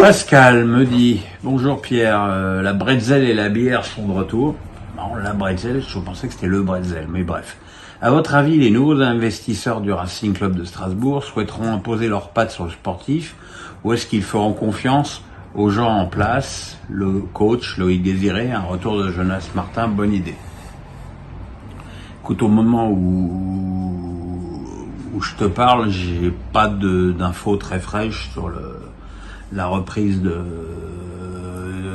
Pascal me dit « Bonjour Pierre, la bretzel et la bière sont de retour. » Non, la bretzel, je pensais que c'était le bretzel, mais bref. À votre avis, les nouveaux investisseurs du Racing Club de Strasbourg souhaiteront imposer leurs pattes sur le sportif ou est-ce qu'ils feront confiance aux gens en place, le coach Loïc Désiré, un retour de Jonas Martin, bonne idée. Écoute, au moment où je te parle, j'ai pas d'infos très fraîches sur la reprise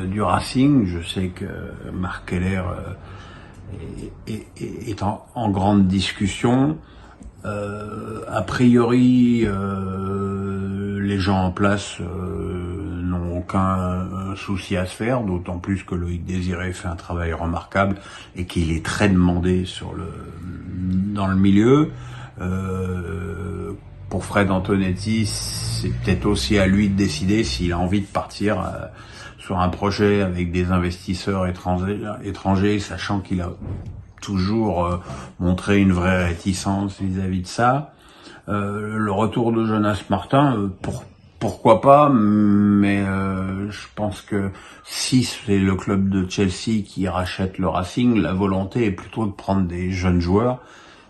du Racing. Je sais que Marc Keller est en grande discussion. A priori, les gens en place n'ont aucun souci à se faire, d'autant plus que Loïc Désiré fait un travail remarquable et qu'il est très demandé dans le milieu. Pour Fred Antonetti, c'est peut-être aussi à lui de décider s'il a envie de partir sur un projet avec des investisseurs étrangers, sachant qu'il a toujours montré une vraie réticence vis-à-vis de ça. Le retour de Jonas Martin, pourquoi pas, mais je pense que si c'est le club de Chelsea qui rachète le Racing, la volonté est plutôt de prendre des jeunes joueurs.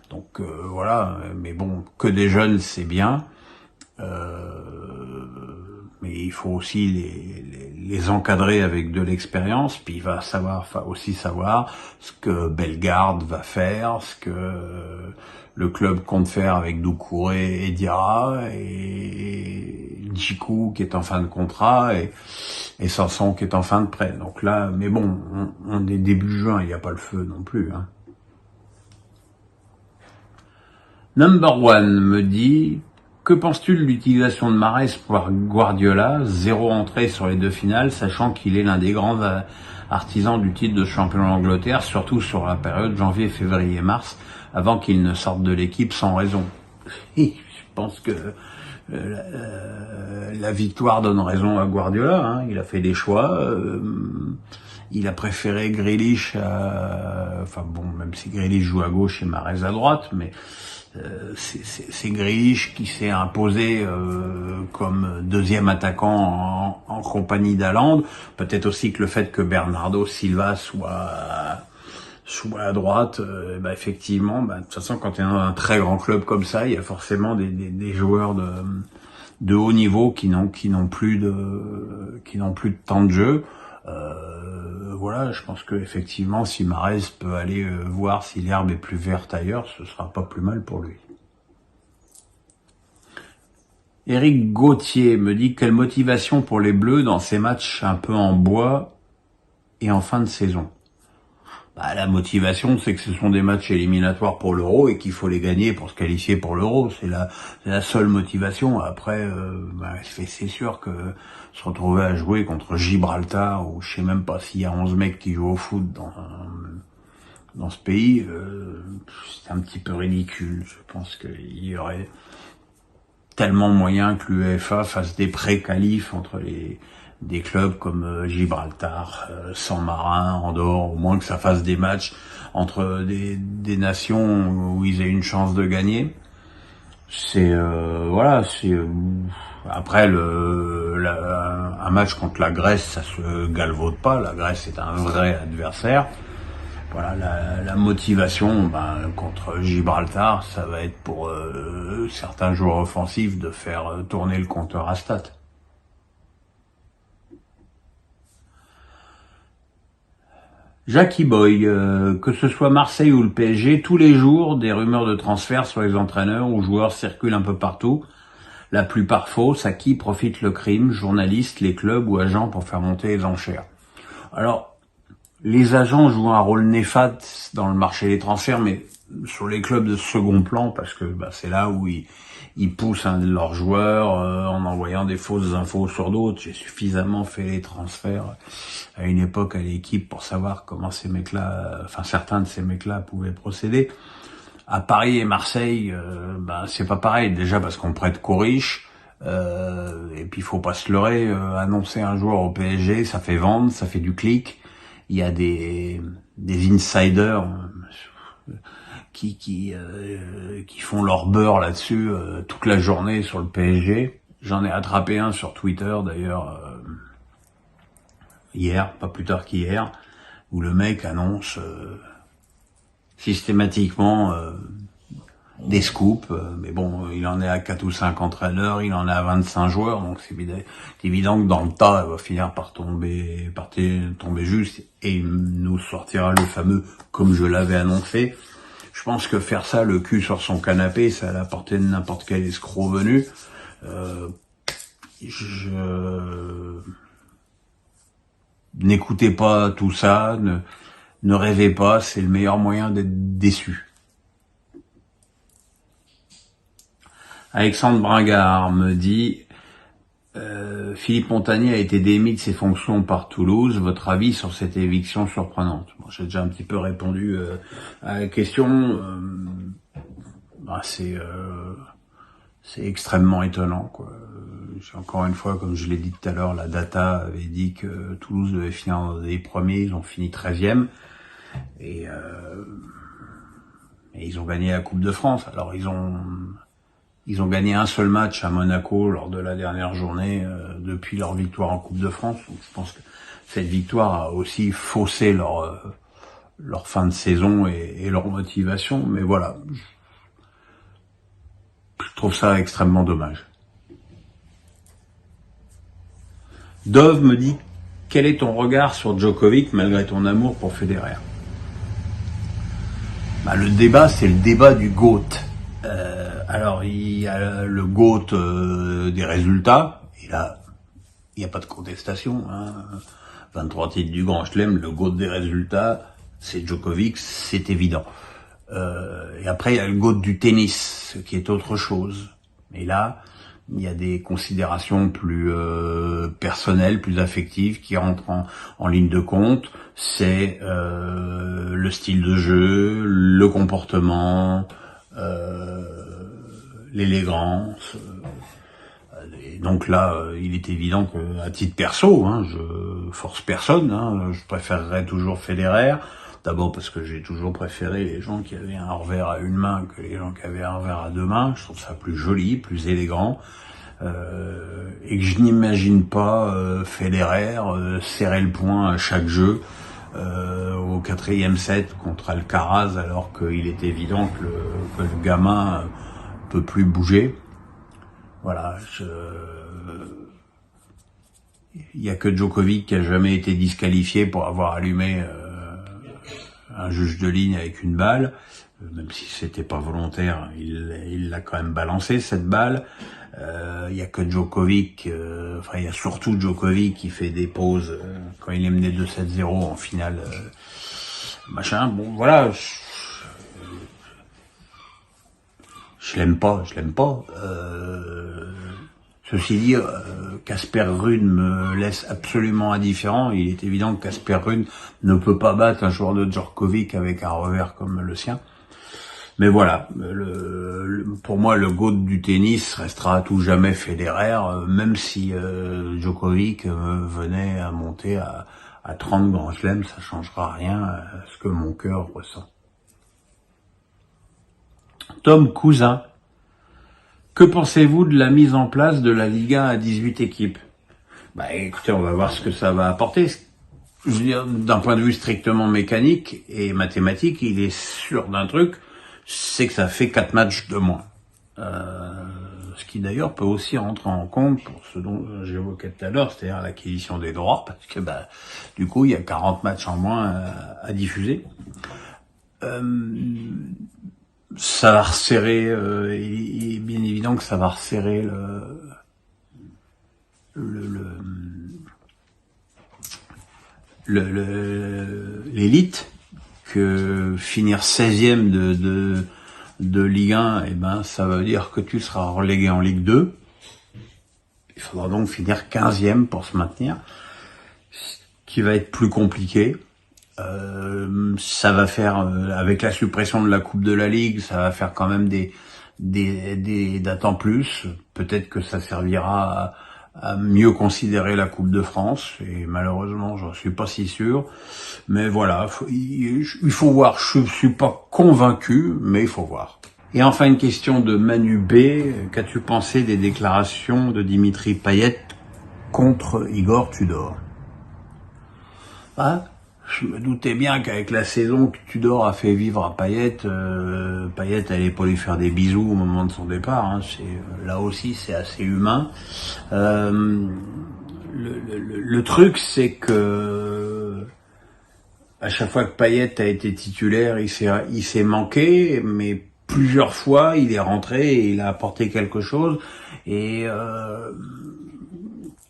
Donc voilà, mais bon, que des jeunes, c'est bien. Mais il faut aussi les encadrer avec de l'expérience, puis il va aussi savoir ce que Bellegarde va faire, ce que le club compte faire avec Doucouré et Diarra, et Djikou qui est en fin de contrat, et Sanson qui est en fin de prêt. Donc là, mais bon, on est début juin, il n'y a pas le feu non plus, hein. Number One me dit « Que penses-tu de l'utilisation de Mahrez par Guardiola, 0 entrée sur les 2 finales, sachant qu'il est l'un des grands artisans du titre de champion d'Angleterre, surtout sur la période janvier, février, mars, avant qu'il ne sorte de l'équipe sans raison ?» Je pense que la victoire donne raison à Guardiola, hein. Il a fait des choix, il a préféré Grealish, enfin bon, même si Grealish joue à gauche et Mahrez à droite, mais c'est Grealish qui s'est imposé comme deuxième attaquant en compagnie d'Haaland. Peut-être aussi que le fait que Bernardo Silva soit à droite, effectivement, de toute façon, quand tu es dans un très grand club comme ça, il y a forcément des joueurs de haut niveau qui n'ont plus de temps de jeu. Voilà, je pense que effectivement, si Mahrez peut aller voir si l'herbe est plus verte ailleurs, ce sera pas plus mal pour lui. Éric Gauthier me dit quelle motivation pour les Bleus dans ces matchs un peu en bois et en fin de saison. La motivation, c'est que ce sont des matchs éliminatoires pour l'Euro et qu'il faut les gagner pour se qualifier pour l'Euro. C'est la seule motivation. Après, c'est sûr que se retrouver à jouer contre Gibraltar, ou je sais même pas s'il y a 11 mecs qui jouent au foot dans ce pays, c'est un petit peu ridicule. Je pense qu'il y aurait tellement moyen que l'UEFA fasse des pré-qualifs entre des clubs comme Gibraltar, San Marin, Andorre, au moins que ça fasse des matchs entre des nations où ils aient une chance de gagner. Après un match contre la Grèce, ça se galvaude pas. La Grèce est un vrai adversaire. Voilà, la motivation contre Gibraltar, ça va être pour certains joueurs offensifs de faire tourner le compteur à stats. Jackie Boy, que ce soit Marseille ou le PSG, tous les jours, des rumeurs de transfert sur les entraîneurs ou joueurs circulent un peu partout. La plupart fausses, à qui profite le crime, journalistes, les clubs ou agents pour faire monter les enchères. Alors, les agents jouent un rôle néfaste dans le marché des transferts, mais sur les clubs de second plan, parce que c'est là où ils poussent un de leurs joueurs en envoyant des fausses infos sur d'autres. J'ai suffisamment fait les transferts à une époque à l'équipe pour savoir comment certains de ces mecs-là pouvaient procéder. À Paris et Marseille, c'est pas pareil. Déjà parce qu'on prête qu'aux riches, et puis il faut pas se leurrer. Annoncer un joueur au PSG, ça fait vendre, ça fait du clic. Il y a des insiders qui font leur beurre là-dessus toute la journée sur le PSG. J'en ai attrapé un sur Twitter d'ailleurs hier, pas plus tard qu'hier, où le mec annonce systématiquement des scoops, mais bon, il en est à 4 ou 5 entraîneurs, il en est à 25 joueurs, donc c'est évident que dans le tas, il va finir par tomber juste, et il nous sortira le fameux « comme je l'avais annoncé ». Je pense que faire ça, le cul sur son canapé, ça à la portée de n'importe quel escroc venu. N'écoutez pas tout ça, ne rêvez pas, c'est le meilleur moyen d'être déçu. Alexandre Bringard me dit Philippe Montagnier a été démis de ses fonctions par Toulouse. Votre avis sur cette éviction surprenante? Bon, j'ai déjà un petit peu répondu à la question. C'est extrêmement étonnant, quoi. Encore une fois, comme je l'ai dit tout à l'heure, la data avait dit que Toulouse devait finir dans les premiers, ils ont fini 13e. Et ils ont gagné la Coupe de France. Alors ils ont gagné un seul match à Monaco lors de la dernière journée depuis leur victoire en Coupe de France. Donc je pense que cette victoire a aussi faussé leur fin de saison et leur motivation. Mais voilà, je trouve ça extrêmement dommage. Dove me dit « Quel est ton regard sur Djokovic malgré ton amour pour Federer ?» Le débat, c'est le débat du GOAT. Alors, il y a le GOAT des résultats, et là, il n'y a pas de contestation. 23 titres du Grand Chelem, le GOAT des résultats, c'est Djokovic, c'est évident. Et après, il y a le GOAT du tennis, ce qui est autre chose. Et là, il y a des considérations plus personnelles, plus affectives qui rentrent en ligne de compte. C'est le style de jeu, le comportement, l'élégance. Et donc là, il est évident que, à titre perso, je force personne, je préférerais toujours Federer. D'abord parce que j'ai toujours préféré les gens qui avaient un revers à une main que les gens qui avaient un revers à deux mains. Je trouve ça plus joli, plus élégant. Et que je n'imagine pas Federer serrer le poing à chaque jeu au 4e set contre Alcaraz, alors qu'il est évident que le gamin peut plus bouger. Voilà, il y a que Djokovic qui a jamais été disqualifié pour avoir allumé un juge de ligne avec une balle, même si c'était pas volontaire, il l'a quand même balancé cette balle. Il y a que Djokovic, il y a surtout Djokovic qui fait des pauses quand il est mené 2-7-0 en finale, Bon, voilà, je l'aime pas. Ceci dit, Casper Ruud me laisse absolument indifférent. Il est évident que Casper Ruud ne peut pas battre un joueur de Djokovic avec un revers comme le sien. Mais voilà, pour moi, le GOAT du tennis restera à tout jamais Federer, même si Djokovic venait à monter à 30 Grand Chelem, ça changera rien à ce que mon cœur ressent. Tom Cousin. Que pensez-vous de la mise en place de la Ligue 1 à 18 équipes? Écoutez, on va voir ce que ça va apporter. Je veux dire, d'un point de vue strictement mécanique et mathématique, il est sûr d'un truc, c'est que ça fait 4 matchs de moins. Ce qui d'ailleurs peut aussi rentrer en compte pour ce dont j'évoquais tout à l'heure, c'est-à-dire l'acquisition des droits, parce que du coup, il y a 40 matchs en moins à diffuser. Ça va resserrer, il est bien évident que ça va resserrer l'élite, que finir 16e de Ligue 1, ça veut dire que tu seras relégué en Ligue 2. Il faudra donc finir 15e pour se maintenir, ce qui va être plus compliqué. Ça va faire, avec la suppression de la Coupe de la Ligue, ça va faire quand même des dates en plus. Peut-être que ça servira à mieux considérer la Coupe de France, et malheureusement, j'en suis pas si sûr. Mais voilà, il faut voir. Je suis pas convaincu, mais il faut voir. Et enfin, une question de Manu B. Qu'as-tu pensé des déclarations de Dimitri Payet contre Igor Tudor? Ah, je me doutais bien qu'avec la saison que Tudor a fait vivre à Payet, Payet allait pas lui faire des bisous au moment de son départ. Hein. Là aussi, c'est assez humain. Le truc, c'est que à chaque fois que Payet a été titulaire, il s'est manqué, mais plusieurs fois, il est rentré et il a apporté quelque chose. Et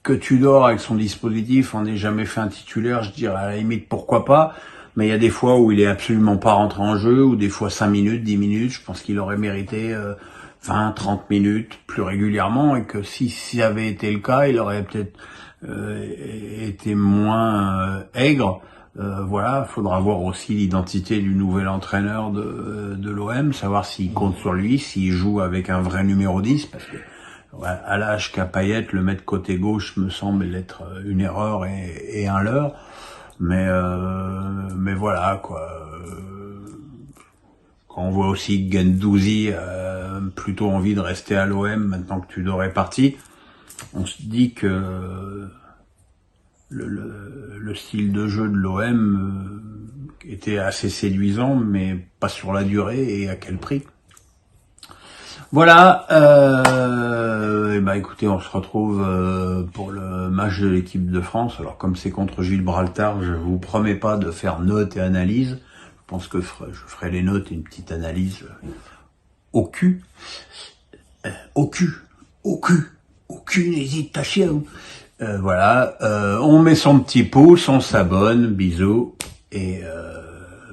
que Tudor, avec son dispositif, en ait jamais fait un titulaire, je dirais à la limite pourquoi pas. Mais il y a des fois où il est absolument pas rentré en jeu, ou des fois 5 minutes, 10 minutes. Je pense qu'il aurait mérité 20, 30 minutes plus régulièrement, et que si ça avait été le cas, il aurait peut-être été moins aigre. Voilà, faudra voir aussi l'identité du nouvel entraîneur de l'OM, savoir s'il compte sur lui, s'il joue avec un vrai numéro 10, parce que à l'âge qu'a Payet, le mettre côté gauche me semble être une erreur et un leurre. Mais voilà quoi. Quand on voit aussi que Guendouzi a plutôt envie de rester à l'OM maintenant que Tudor est parti, on se dit que le style de jeu de l'OM était assez séduisant, mais pas sur la durée et à quel prix. Voilà, et bah écoutez, on se retrouve pour le match de l'équipe de France. Alors comme c'est contre Gibraltar, je vous promets pas de faire notes et analyse. Je pense que je ferai les notes et une petite analyse au cul. Aucune hésitation. Voilà, on met son petit pouce, on s'abonne, bisous, et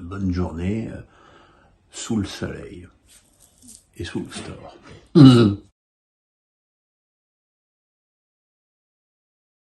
bonne journée sous le soleil et sous le store.